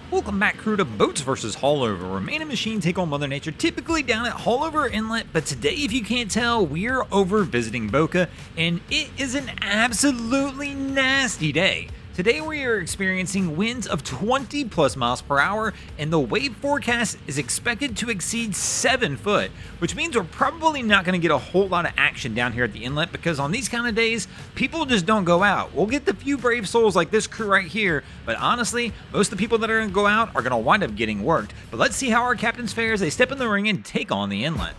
Welcome back, crew, to Boats vs. Haulover, where man and machine take on Mother Nature, typically down at Haulover Inlet, but today, if you can't tell, we're over visiting BOCA, and it is an absolutely nasty day. Today we are experiencing winds of 20 plus miles per hour, and the wave forecast is expected to exceed 7 foot, which means we're probably not going to get a whole lot of action down here at the inlet, because on these kind of days, people just don't go out. We'll get the few brave souls like this crew right here, but honestly, most of the people that are going to go out are going to wind up getting worked. But let's see how our captains fare as they step in the ring and take on the inlet.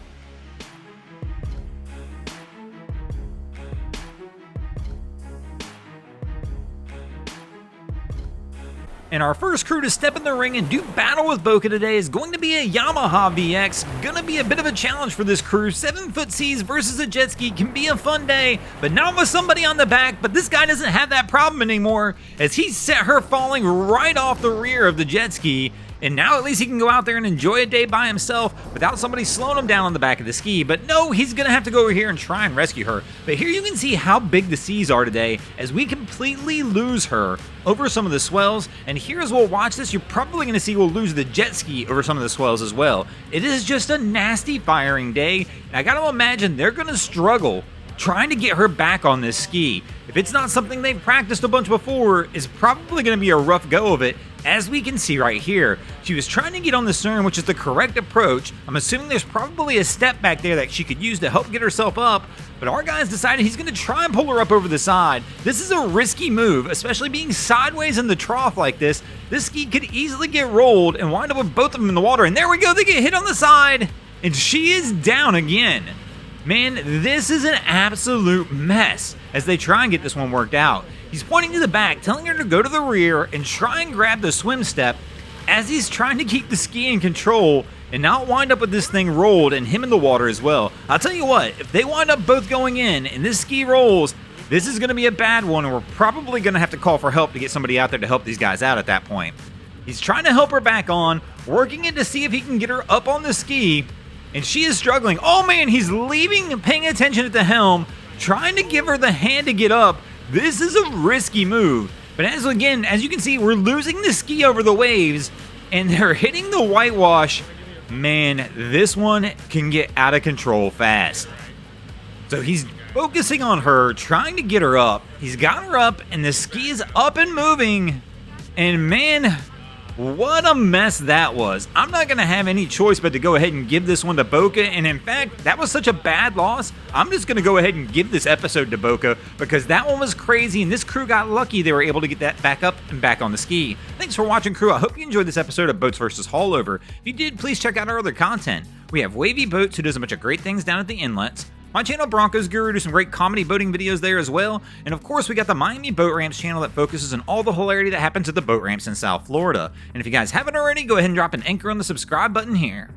And our first crew to step in the ring and do battle with BOCA today is going to be a Yamaha VX. Gonna be a bit of a challenge for this crew. 7-foot seas versus a jet ski can be a fun day, but not with somebody on the back. But this guy doesn't have that problem anymore, as he set her falling right off the rear of the jet ski. And now at least he can go out there and enjoy a day by himself without somebody slowing him down on the back of the ski. But no, he's going to have to go over here and try and rescue her. But here you can see how big the seas are today as we completely lose her over some of the swells. And here as we'll watch this, you're probably going to see we'll lose the jet ski over some of the swells as well. It is just a nasty firing day. And I got to imagine they're going to struggle trying to get her back on this ski. If it's not something they've practiced a bunch before, it's probably going to be a rough go of it. As we can see right here, she was trying to get on the stern, which is the correct approach. I'm assuming there's probably a step back there that she could use to help get herself up, but our guy's decided he's going to try and pull her up over the side. This is a risky move, especially being sideways in the trough like this. This ski could easily get rolled and wind up with both of them in the water, and there we go, they get hit on the side, and she is down again. Man, this is an absolute mess as they try and get this one worked out. He's pointing to the back, telling her to go to the rear and try and grab the swim step as he's trying to keep the ski in control and not wind up with this thing rolled and him in the water as well. I'll tell you what, if they wind up both going in and this ski rolls, this is going to be a bad one, and we're probably going to have to call for help to get somebody out there to help these guys out at that point. He's trying to help her back on, working it to see if he can get her up on the ski, and she is struggling. Oh man, he's leaving and paying attention at the helm, trying to give her the hand to get up. This is a risky move, but as you can see, we're losing the ski over the waves, and they're hitting the whitewash. Man, this one can get out of control fast. So he's focusing on her, trying to get her up. He's got her up, and the ski is up and moving, and man, what a mess that was. I'm not going to have any choice but to go ahead and give this one to BOCA, and in fact, that was such a bad loss, I'm just going to go ahead and give this episode to BOCA because that one was crazy, and this crew got lucky they were able to get that back up and back on the ski. Thanks for watching, crew. I hope you enjoyed this episode of Boats vs. Haulover. If you did, please check out our other content. We have Wavy Boats, who does a bunch of great things down at the inlets. My channel, Broncos Guru, do some great comedy boating videos there as well. And of course, we got the Miami Boat Ramps channel that focuses on all the hilarity that happens at the boat ramps in South Florida. And if you guys haven't already, go ahead and drop an anchor on the subscribe button here.